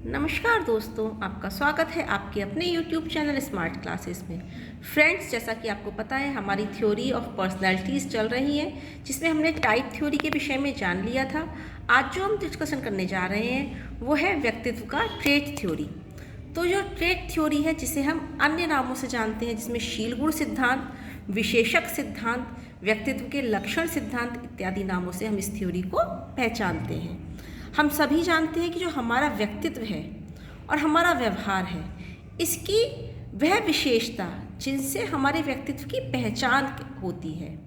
नमस्कार दोस्तों, आपका स्वागत है आपके अपने YouTube चैनल स्मार्ट क्लासेस में। फ्रेंड्स, जैसा कि आपको पता है हमारी थ्योरी ऑफ पर्सनैलिटीज़ चल रही है, जिसमें हमने टाइप थ्योरी के विषय में जान लिया था। आज जो हम डिस्कशन करने जा रहे हैं वो है व्यक्तित्व का ट्रेट थ्योरी। तो जो ट्रेट थ्योरी है, जिसे हम अन्य नामों से जानते हैं, जिसमें शील गुण सिद्धांत, विशेषक सिद्धांत, व्यक्तित्व के लक्षण सिद्धांत इत्यादि नामों से हम इस थ्योरी को पहचानते हैं। हम सभी जानते हैं कि जो हमारा व्यक्तित्व है और हमारा व्यवहार है, इसकी वह विशेषता जिनसे हमारे व्यक्तित्व की पहचान होती है,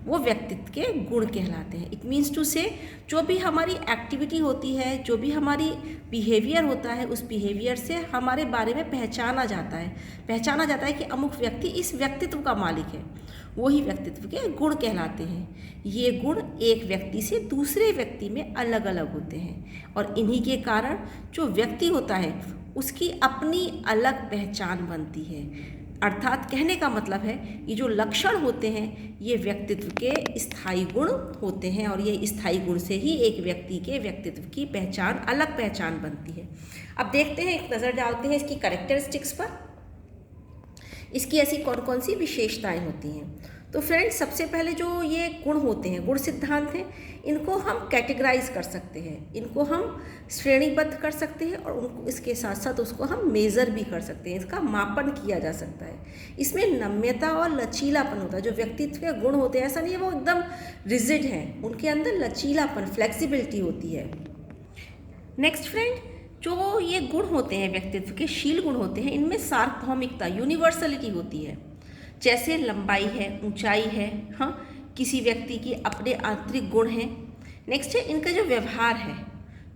वो व्यक्तित्व के गुण कहलाते हैं। इट मीन्स टू से, जो भी हमारी एक्टिविटी होती है, जो भी हमारी बिहेवियर होता है, उस बिहेवियर से हमारे बारे में पहचाना जाता है कि अमुक व्यक्ति इस व्यक्तित्व का मालिक है। वही व्यक्तित्व के गुण कहलाते हैं। ये गुण एक व्यक्ति से दूसरे व्यक्ति में अलग अलग होते हैं और इन्हीं के कारण जो व्यक्ति होता है उसकी अपनी अलग पहचान बनती है। अर्थात कहने का मतलब है, ये जो लक्षण होते हैं ये व्यक्तित्व के स्थायी गुण होते हैं और ये स्थायी गुण से ही एक व्यक्ति के व्यक्तित्व की पहचान, अलग पहचान बनती है। अब देखते हैं, एक नज़र डालते हैं इसकी कैरेक्टरिस्टिक्स पर। इसकी ऐसी कौन कौन सी विशेषताएं होती हैं। तो फ्रेंड्स, सबसे पहले जो ये गुण होते हैं, गुण सिद्धांत हैं, इनको हम कैटेगराइज कर सकते हैं, इनको हम श्रेणीबद्ध कर सकते हैं और उनको इसके साथ साथ उसको हम मेज़र भी कर सकते हैं, इसका मापन किया जा सकता है। इसमें नम्यता और लचीलापन होता है। जो व्यक्तित्व के गुण होते हैं, ऐसा नहीं है वो एकदम रिजिड हैं, उनके अंदर लचीलापन, फ्लेक्सिबिलिटी होती है। नेक्स्ट फ्रेंड, जो ये गुण होते हैं व्यक्तित्व के, शील गुण होते हैं, इनमें सार्वभौमिकता, यूनिवर्सलिटी होती है। जैसे लंबाई है, ऊंचाई है, हाँ, किसी व्यक्ति की अपने आंतरिक गुण हैं। नेक्स्ट है इनका जो व्यवहार है,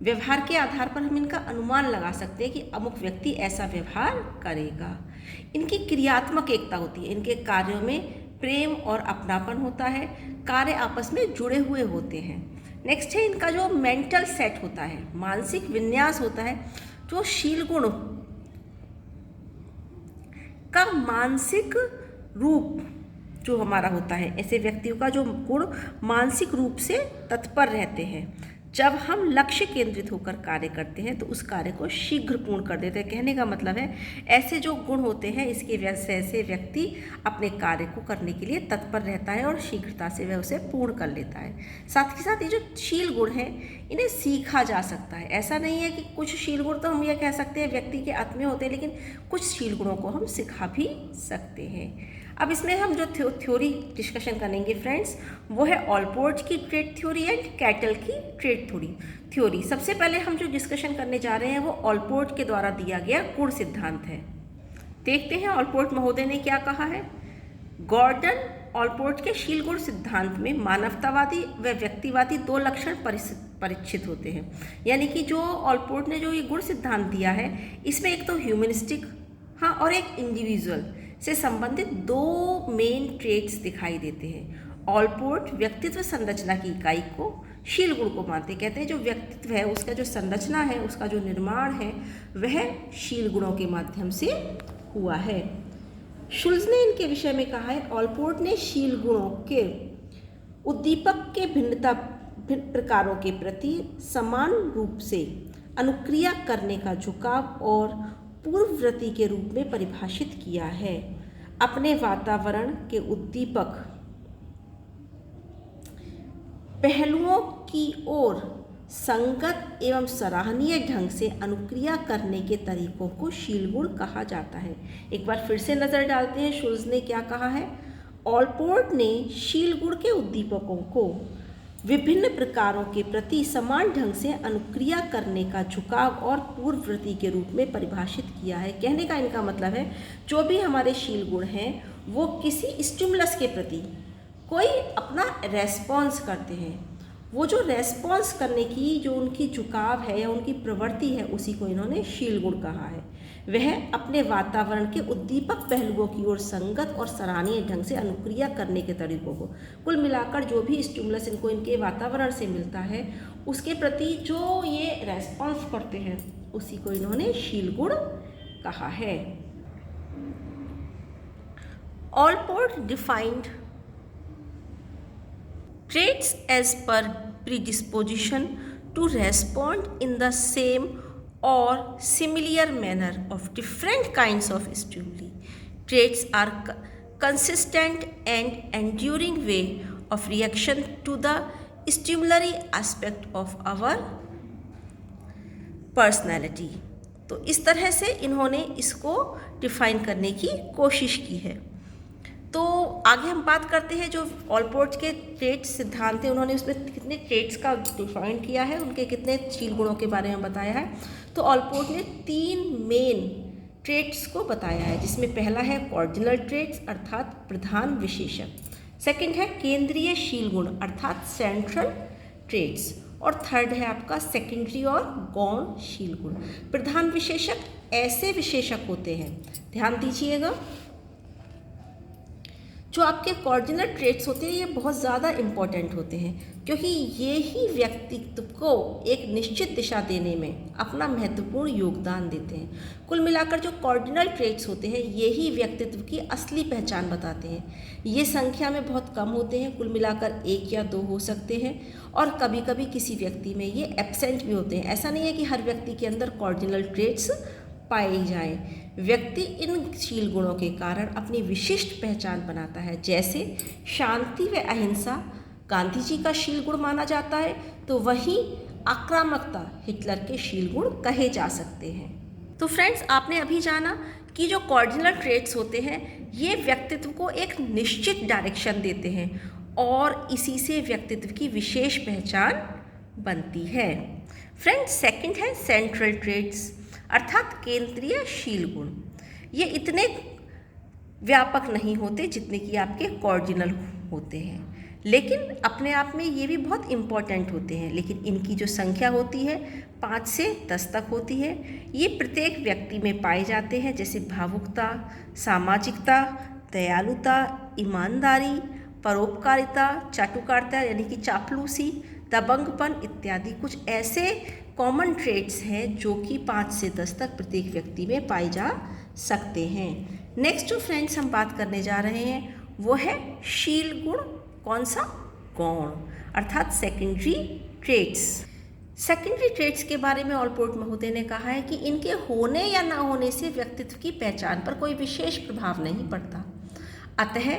व्यवहार के आधार पर हम इनका अनुमान लगा सकते हैं कि अमुक व्यक्ति ऐसा व्यवहार करेगा। इनकी क्रियात्मक एकता होती है, इनके कार्यों में प्रेम और अपनापन होता है, कार्य आपस में जुड़े हुए होते हैं। नेक्स्ट है इनका जो मेंटल सेट होता है, मानसिक विन्यास होता है। जो शील गुण का मानसिक रूप जो हमारा होता है, ऐसे व्यक्तियों का जो गुण मानसिक रूप से तत्पर रहते हैं। जब हम लक्ष्य केंद्रित होकर कार्य करते हैं तो उस कार्य को शीघ्र पूर्ण कर देते हैं। कहने का मतलब है, ऐसे जो गुण होते हैं, इसकी वजह से ऐसे व्यक्ति अपने कार्य को करने के लिए तत्पर रहता है और शीघ्रता से वह उसे पूर्ण कर लेता है। साथ ही साथ ये जो शील गुण हैं, इन्हें सीखा जा सकता है। ऐसा नहीं है कि कुछ शील गुण तो हम यह कह सकते हैं व्यक्ति के आत्म में होते हैं, लेकिन कुछ शील गुणों को हम सिखा भी सकते हैं। अब इसमें हम जो थ्योरी डिस्कशन करेंगे फ्रेंड्स, वो है ऑलपोर्ट की ट्रेट थ्योरी एंड कैटल की ट्रेट थ्योरी। सबसे पहले हम जो डिस्कशन करने जा रहे हैं वो ऑलपोर्ट के द्वारा दिया गया गुण सिद्धांत है। देखते हैं ऑलपोर्ट महोदय ने क्या कहा है। गॉर्डन ऑलपोर्ट के शील गुण सिद्धांत में मानवतावादी व व्यक्तिवादी दो लक्षण परीक्षित होते हैं। यानी कि जो ऑलपोर्ट ने जो ये गुण सिद्धांत दिया है, इसमें एक तो ह्यूमनिस्टिक, हाँ, और एक इंडिविजुअल से संबंधित दो मेन ट्रेट्स दिखाई देते हैं। ऑलपोर्ट व्यक्तित्व संरचना की इकाई को शील गुण को मानते, कहते हैं जो व्यक्तित्व है उसका जो संरचना है, उसका जो निर्माण है, वह शील गुणों के माध्यम से हुआ है। शुल्ज ने इनके विषय में कहा है, ऑलपोर्ट ने शील गुणों के उद्दीपक के भिन्न प्रकारों के प्रति समान रूप से अनुक्रिया करने का झुकाव और पूर्ववर्ती के रूप में परिभाषित किया है। अपने वातावरण के उद्दीपक पहलुओं की ओर संगत एवं सराहनीय ढंग से अनुक्रिया करने के तरीकों को शील गुण कहा जाता है। एक बार फिर से नजर डालते हैं, शुल्ज ने क्या कहा है। ऑलपोर्ट ने शील गुण के उद्दीपकों को विभिन्न प्रकारों के प्रति समान ढंग से अनुक्रिया करने का झुकाव और पूर्ववर्ती के रूप में परिभाषित किया है। कहने का इनका मतलब है, जो भी हमारे शील गुण हैं वो किसी स्टिमुलस के प्रति कोई अपना रेस्पॉन्स करते हैं। वो जो रेस्पॉन्स करने की जो उनकी झुकाव है या उनकी प्रवृत्ति है, उसी को इन्होंने शील गुण कहा है। वह अपने वातावरण के उद्दीपक पहलुओं की ओर संगत और सराहनीय ढंग से अनुक्रिया करने के तरीकों को, कुल मिलाकर जो भी स्टिमुलस इनको इनके वातावरण से मिलता है उसके प्रति जो ये रेस्पॉन्स करते हैं, उसी को इन्होंने शील गुण कहा है। Allport defined traits as per predisposition to respond in the same or similar manner of different kinds of stimuli. Traits are consistent and enduring way of reaction to the stimulatory aspect of our personality. तो इस तरह से इन्होंने इसको define करने की कोशिश की है। तो आगे हम बात करते हैं जो ऑलपोर्ट के ट्रेट्स सिद्धांत हैं, उन्होंने उसमें कितने ट्रेट्स का डिफाइन किया है, उनके कितने शील गुणों के बारे में बताया है। तो ऑलपोर्ट ने 3 मेन ट्रेट्स को बताया है, जिसमें पहला है कॉर्डिनल ट्रेट्स अर्थात प्रधान विशेषक, सेकंड है केंद्रीय शील गुण अर्थात सेंट्रल ट्रेट्स, और थर्ड है आपका सेकेंडरी और गौण शील गुण। प्रधान विशेषक ऐसे विशेषक होते हैं, ध्यान दीजिएगा, जो आपके कॉर्डिनल ट्रेट्स होते हैं ये बहुत ज़्यादा इम्पॉर्टेंट होते हैं, क्योंकि ये ही व्यक्तित्व को एक निश्चित दिशा देने में अपना महत्वपूर्ण योगदान देते हैं। कुल मिलाकर जो कॉर्डिनल ट्रेट्स होते हैं ये ही व्यक्तित्व की असली पहचान बताते हैं। ये संख्या में बहुत कम होते हैं, कुल मिलाकर 1 या 2 हो सकते हैं, और कभी कभी किसी व्यक्ति में ये एब्सेंट भी होते हैं। ऐसा नहीं है कि हर व्यक्ति के अंदर कॉर्डिनल ट्रेट्स पाए जाएं। व्यक्ति इन शील गुणों के कारण अपनी विशिष्ट पहचान बनाता है, जैसे शांति व अहिंसा गांधी जी का शील गुण माना जाता है, तो वहीं आक्रामकता हिटलर के शील गुण कहे जा सकते हैं। तो फ्रेंड्स, आपने अभी जाना कि जो कॉर्डिनल ट्रेट्स होते हैं ये व्यक्तित्व को एक निश्चित डायरेक्शन देते हैं और इसी से व्यक्तित्व की विशेष पहचान बनती है। फ्रेंड्स, सेकंड है सेंट्रल ट्रेट्स अर्थात केंद्रीय शील गुण। ये इतने व्यापक नहीं होते जितने कि आपके कॉर्डिनल होते हैं, लेकिन अपने आप में ये भी बहुत इम्पॉर्टेंट होते हैं। लेकिन इनकी जो संख्या होती है 5 से 10 तक होती है। ये प्रत्येक व्यक्ति में पाए जाते हैं, जैसे भावुकता, सामाजिकता, दयालुता, ईमानदारी, परोपकारिता, चाटुकारिता यानी कि चापलूसी, दबंगपन इत्यादि कुछ ऐसे कॉमन ट्रेट्स हैं जो कि 5 से 10 तक प्रत्येक व्यक्ति में पाए जा सकते हैं। नेक्स्ट जो फ्रेंड्स हम बात करने जा रहे हैं वो है शील गुण, कौन सा? गौण अर्थात सेकेंडरी ट्रेट्स। सेकेंडरी ट्रेट्स के बारे में ऑलपोर्ट महोदय ने कहा है कि इनके होने या ना होने से व्यक्तित्व की पहचान पर कोई विशेष प्रभाव नहीं पड़ता, अतः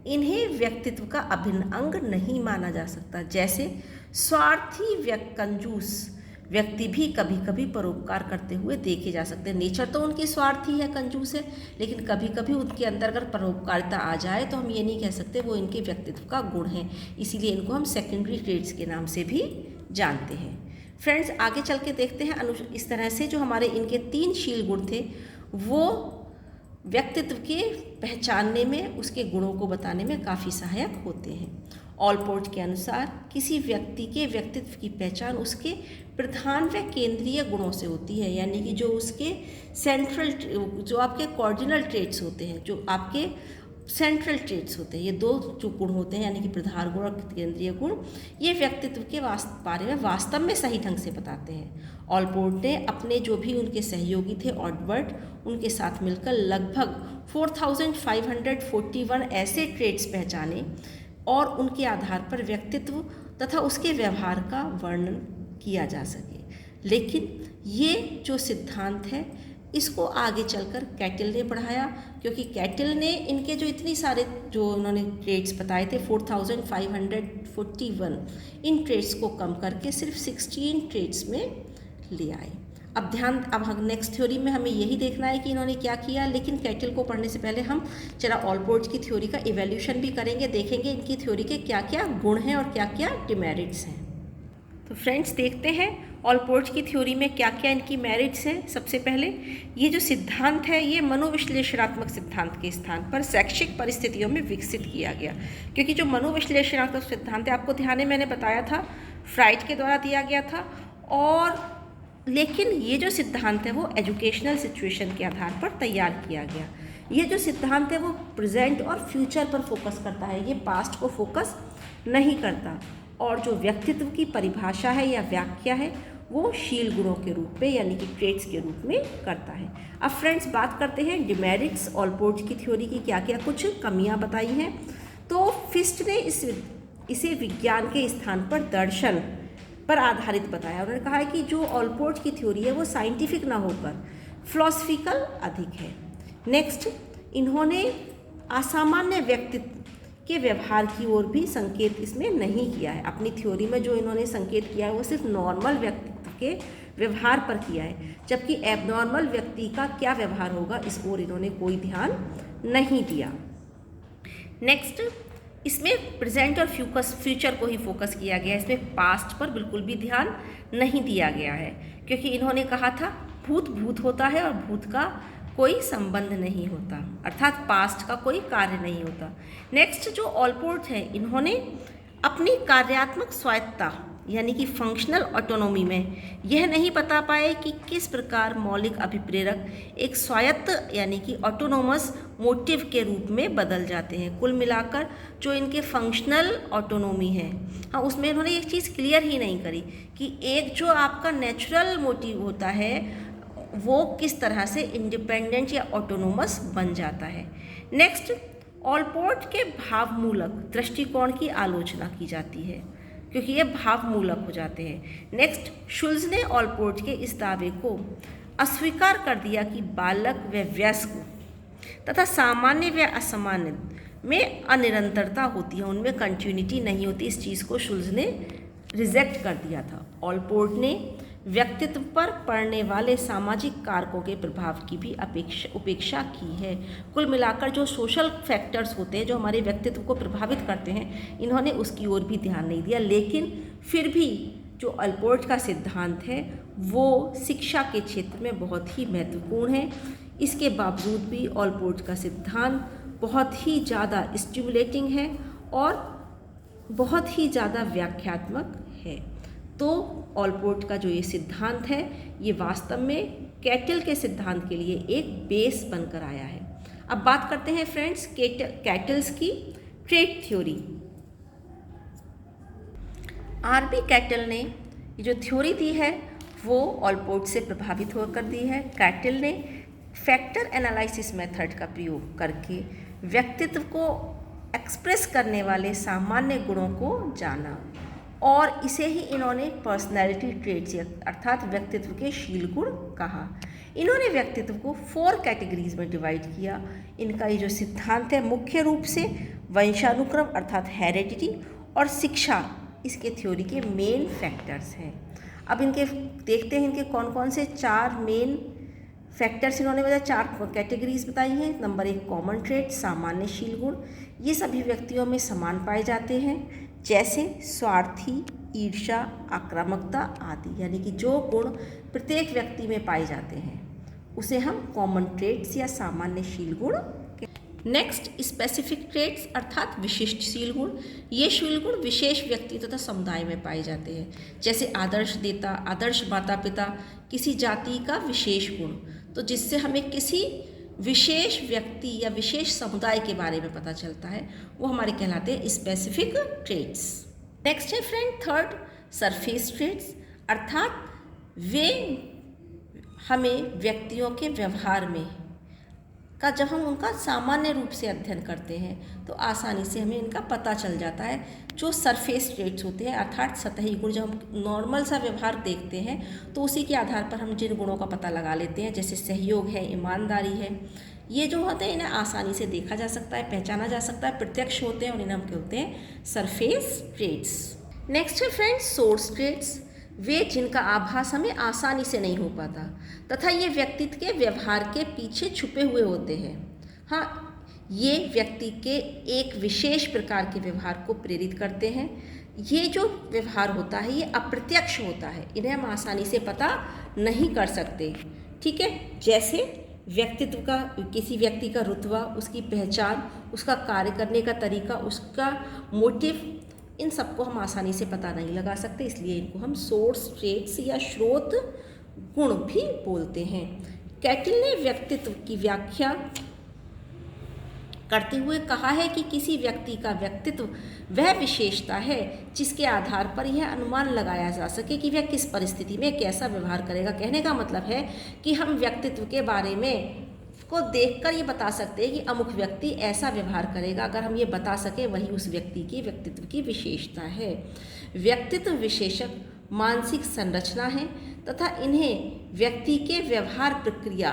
इन्हें व्यक्तित्व का अभिन्न अंग नहीं माना जा सकता। जैसे स्वार्थी कंजूस व्यक्ति भी कभी कभी परोपकार करते हुए देखे जा सकते हैं। नेचर तो उनकी स्वार्थी है, कंजूस है, लेकिन कभी कभी उनके अंदर अगर परोपकारिता आ जाए तो हम ये नहीं कह सकते वो इनके व्यक्तित्व का गुण है, इसीलिए इनको हम सेकेंडरी ट्रेट्स के नाम से भी जानते हैं। फ्रेंड्स, आगे चल के देखते हैं इस तरह से जो हमारे इनके 3 शील गुण थे वो व्यक्तित्व के पहचानने में, उसके गुणों को बताने में काफ़ी सहायक होते हैं। ऑलपोर्ट के अनुसार किसी व्यक्ति के व्यक्तित्व की पहचान उसके प्रधान व केंद्रीय गुणों से होती है, यानी कि जो उसके सेंट्रल, जो आपके कॉर्डिनल ट्रेट्स होते हैं, जो आपके सेंट्रल ट्रेट्स होते हैं, ये 2 जो गुण होते हैं यानी कि प्रधान गुण और केंद्रीय गुण, ये व्यक्तित्व के बारे में वास्तव में सही ढंग से बताते हैं। ऑलपोर्ट ने अपने जो भी उनके सहयोगी थे ऑडवर्ड, उनके साथ मिलकर लगभग 4541 ऐसे ट्रेट्स पहचाने और उनके आधार पर व्यक्तित्व तथा उसके व्यवहार का वर्णन किया जा सके। लेकिन ये जो सिद्धांत है इसको आगे चलकर कैटल ने बढ़ाया, क्योंकि कैटल ने इनके जो इतनी सारे जो उन्होंने ट्रेट्स बताए थे 4541, इन ट्रेट्स को कम करके सिर्फ 16 ट्रेट्स में ले आए। अब नेक्स्ट थ्योरी में हमें यही देखना है कि इन्होंने क्या किया, लेकिन कैटल को पढ़ने से पहले हम जरा ऑलपोर्ट की थ्योरी का इवैल्यूएशन भी करेंगे, देखेंगे इनकी थ्योरी के क्या क्या गुण हैं और क्या क्या डिमेरिट्स हैं। तो फ्रेंड्स, देखते हैं ऑलपोर्ट की थ्योरी में क्या क्या इनकी मेरिट्स हैं। सबसे पहले ये जो सिद्धांत है ये मनोविश्लेषणात्मक सिद्धांत के स्थान पर शैक्षिक परिस्थितियों में विकसित किया गया, क्योंकि जो मनोविश्लेषणात्मक सिद्धांत है आपको ध्यान है मैंने बताया था फ्राइड के द्वारा दिया गया था, और लेकिन ये जो सिद्धांत है वो एजुकेशनल सिचुएशन के आधार पर तैयार किया गया। ये जो सिद्धांत है वो प्रेजेंट और फ्यूचर पर फोकस करता है, ये पास्ट को फोकस नहीं करता, और जो व्यक्तित्व की परिभाषा है या व्याख्या है वो शील गुणों के रूप में यानी कि ट्रेट्स के रूप में करता है। अब फ्रेंड्स, बात करते हैं डिमेरिट्स। ऑलपोर्ट की थ्योरी की क्या क्या कुछ कमियां बताई हैं। तो फिस्ट ने इसे विज्ञान के स्थान पर दर्शन पर आधारित बताया। उन्होंने कहा है कि जो ऑलपोर्ट की थ्योरी है वो साइंटिफिक ना होकर फिलोसफिकल अधिक है। नेक्स्ट, इन्होंने असामान्य व्यक्तित्व के व्यवहार की ओर भी संकेत इसमें नहीं किया है। अपनी थ्योरी में जो इन्होंने संकेत किया है वो सिर्फ नॉर्मल व्यक्तित्व के व्यवहार पर किया है, जबकि एबनॉर्मल व्यक्ति का क्या व्यवहार होगा इस ओर इन्होंने कोई ध्यान नहीं दिया। नेक्स्ट, इसमें प्रेजेंट और फ्यूचर को ही फोकस किया गया है। इसमें पास्ट पर बिल्कुल भी ध्यान नहीं दिया गया है, क्योंकि इन्होंने कहा था भूत भूत होता है और भूत का कोई संबंध नहीं होता, अर्थात पास्ट का कोई कार्य नहीं होता। नेक्स्ट, जो ऑलपोर्ट है, इन्होंने अपनी कार्यात्मक स्वायत्तता यानी कि फंक्शनल ऑटोनॉमी में यह नहीं बता पाए कि किस प्रकार मौलिक अभिप्रेरक एक स्वायत्त यानी कि ऑटोनोमस मोटिव के रूप में बदल जाते हैं। कुल मिलाकर जो इनके फंक्शनल ऑटोनॉमी है, हाँ, उसमें इन्होंने एक चीज़ क्लियर ही नहीं करी कि एक जो आपका नेचुरल मोटिव होता है वो किस तरह से इंडिपेंडेंट या ऑटोनोमस बन जाता है। नेक्स्ट, ऑलपोर्ट के भावमूलक दृष्टिकोण की आलोचना की जाती है, क्योंकि ये भावमूलक हो जाते हैं। नेक्स्ट, शुल्ज ने ऑलपोर्ट के इस दावे को अस्वीकार कर दिया कि बालक व वयस्क तथा सामान्य व असामान्य में अनिरंतरता होती है, उनमें कंटिन्यूटी नहीं होती। इस चीज़ को शुल्ज ने रिजेक्ट कर दिया था। ऑलपोर्ट ने व्यक्तित्व पर पड़ने वाले सामाजिक कारकों के प्रभाव की भी उपेक्षा की है। कुल मिलाकर जो सोशल फैक्टर्स होते हैं जो हमारे व्यक्तित्व को प्रभावित करते हैं, इन्होंने उसकी ओर भी ध्यान नहीं दिया। लेकिन फिर भी जो ऑलपोर्ट का सिद्धांत है वो शिक्षा के क्षेत्र में बहुत ही महत्वपूर्ण है। इसके बावजूद भी ऑलपोर्ट का सिद्धांत बहुत ही ज़्यादा स्टिमुलेटिंग है और बहुत ही ज़्यादा व्याख्यात्मक है। तो ऑलपोर्ट का जो ये सिद्धांत है ये वास्तव में कैटल के सिद्धांत के लिए एक बेस बनकर आया है। अब बात करते हैं फ्रेंड्स कैटल्स की ट्रेट थ्योरी। आरबी कैटल ने ये जो थ्योरी दी है वो ऑलपोर्ट से प्रभावित होकर दी है। कैटल ने फैक्टर एनालिसिस मेथड का प्रयोग करके व्यक्तित्व को एक्सप्रेस करने वाले सामान्य गुणों को जाना और इसे ही इन्होंने पर्सनैलिटी ट्रेट्स अर्थात व्यक्तित्व के शील गुण कहा। इन्होंने व्यक्तित्व को 4 कैटेगरीज में डिवाइड किया। इनका ये जो सिद्धांत है मुख्य रूप से वंशानुक्रम अर्थात हेरेडिटी और शिक्षा इसके थ्योरी के मेन फैक्टर्स हैं। अब इनके देखते हैं इनके कौन कौन से 4 मेन फैक्टर्स इन्होंने बताया, 4 कैटेगरीज बताई हैं। नंबर 1 कॉमन ट्रेट सामान्य शील गुण, ये सभी व्यक्तियों में समान पाए जाते हैं, जैसे स्वार्थी, ईर्ष्या, आक्रामकता आदि। यानी कि जो गुण प्रत्येक व्यक्ति में पाए जाते हैं उसे हम कॉमन ट्रेट्स या सामान्य शील गुण। नेक्स्ट स्पेसिफिक ट्रेट्स अर्थात विशिष्ट शील गुण। ये शील गुण विशेष व्यक्ति तथा समुदाय में पाए जाते हैं, जैसे आदर्श नेता, आदर्श माता पिता, किसी जाति का विशेष गुण, तो जिससे हमें किसी विशेष व्यक्ति या विशेष समुदाय के बारे में पता चलता है, वो हमारे कहलाते हैं स्पेसिफिक ट्रेट्स। नेक्स्ट है फ्रेंड थर्ड सरफेस ट्रेट्स, अर्थात वे हमें व्यक्तियों के व्यवहार में का जब हम उनका सामान्य रूप से अध्ययन करते हैं तो आसानी से हमें इनका पता चल जाता है। जो सरफेस ट्रेट्स होते हैं अर्थात सतही गुण, जब हम नॉर्मल सा व्यवहार देखते हैं तो उसी के आधार पर हम जिन गुणों का पता लगा लेते हैं, जैसे सहयोग है, ईमानदारी है, ये जो होते हैं इन्हें आसानी से देखा जा सकता है, पहचाना जा सकता है, प्रत्यक्ष होते हैं और इन्हें हम कहते हैं सरफेस ट्रेट्स। नेक्स्ट है फ्रेंड्स सोर्स ट्रेट्स, वे जिनका आभास हमें आसानी से नहीं हो पाता तथा ये व्यक्तित्व के व्यवहार के पीछे छुपे हुए होते हैं। हाँ, ये व्यक्ति के एक विशेष प्रकार के व्यवहार को प्रेरित करते हैं। ये जो व्यवहार होता है ये अप्रत्यक्ष होता है, इन्हें हम आसानी से पता नहीं कर सकते। ठीक है, जैसे व्यक्तित्व का, किसी व्यक्ति का रुतबा, उसकी पहचान, उसका कार्य करने का तरीका, उसका मोटिव, इन सबको हम आसानी से पता नहीं लगा सकते, इसलिए इनको हम सोर्स ट्रेट्स या स्रोत गुण भी बोलते हैं। कैटल ने व्यक्तित्व की व्याख्या करते हुए कहा है कि किसी व्यक्ति का व्यक्तित्व वह विशेषता है जिसके आधार पर यह अनुमान लगाया जा सके कि वह किस परिस्थिति में कैसा व्यवहार करेगा। कहने का मतलब है कि हम व्यक्तित्व के बारे में को देखकर ये बता सकते हैं कि अमुक व्यक्ति ऐसा व्यवहार करेगा। अगर हम ये बता सकें वही उस व्यक्ति की व्यक्तित्व की विशेषता है। व्यक्तित्व विशेषक मानसिक संरचना है तथा इन्हें व्यक्ति के व्यवहार प्रक्रिया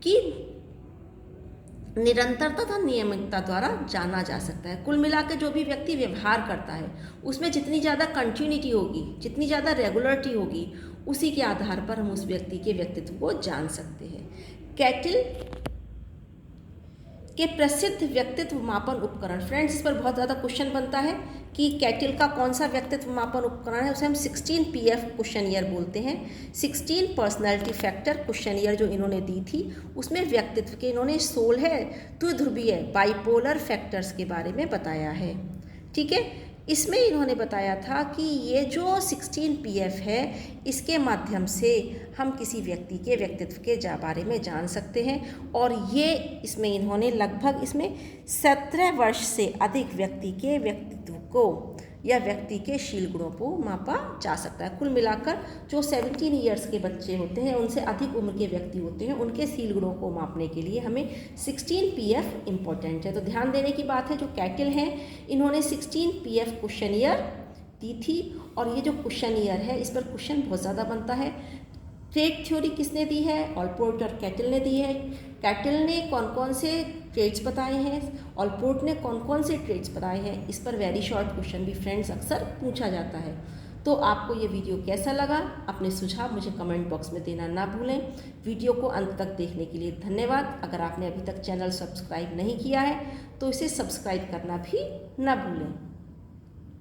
की निरंतरता तथा नियमितता द्वारा जाना जा सकता है। कुल मिलाकर जो भी व्यक्ति व्यवहार करता है उसमें जितनी ज़्यादा कंटिन्यूटी होगी, जितनी ज़्यादा रेगुलरिटी होगी, उसी के आधार पर हम उस व्यक्ति के व्यक्तित्व को जान सकते हैं। कैटल के प्रसिद्ध व्यक्तित्व मापन उपकरण, फ्रेंड्स इस पर बहुत ज़्यादा क्वेश्चन बनता है कि कैटल का कौन सा व्यक्तित्व मापन उपकरण है। उसे हम 16 PF क्वेश्चनियर बोलते हैं। 16 पर्सनालिटी फैक्टर क्वेश्चनियर जो इन्होंने दी थी उसमें व्यक्तित्व के इन्होंने 16 द्विध्रुवीय बाइपोलर फैक्टर्स के बारे में बताया है। ठीक है, इसमें इन्होंने बताया था कि ये जो 16 PF है इसके माध्यम से हम किसी व्यक्ति के व्यक्तित्व के बारे में जान सकते हैं और ये इसमें इन्होंने लगभग इसमें 17 वर्ष से अधिक व्यक्ति के व्यक्तित्व को या व्यक्ति के शील गुणों को मापा जा सकता है। कुल मिलाकर जो 17 ईयर्स के बच्चे होते हैं, उनसे अधिक उम्र के व्यक्ति होते हैं, उनके शील गुणों को मापने के लिए हमें 16 PF इम्पोर्टेंट है। तो ध्यान देने की बात है, जो कैटल हैं इन्होंने 16 PF क्वेश्चनियर दी थी और ये जो क्वेश्चनियर है इस पर क्वेश्चन बहुत ज़्यादा बनता है। ट्रेट थ्योरी किसने दी है? ऑलपोर्ट और कैटल ने दी है। कैटल ने कौन कौन से ट्रेड्स बताए हैं, ऑलपोर्ट ने कौन कौन से ट्रेड्स बताए हैं, इस पर वेरी शॉर्ट क्वेश्चन भी फ्रेंड्स अक्सर पूछा जाता है। तो आपको ये वीडियो कैसा लगा, अपने सुझाव मुझे कमेंट बॉक्स में देना ना भूलें। वीडियो को अंत तक देखने के लिए धन्यवाद। अगर आपने अभी तक चैनल सब्सक्राइब नहीं किया है तो इसे सब्सक्राइब करना भी ना भूलें।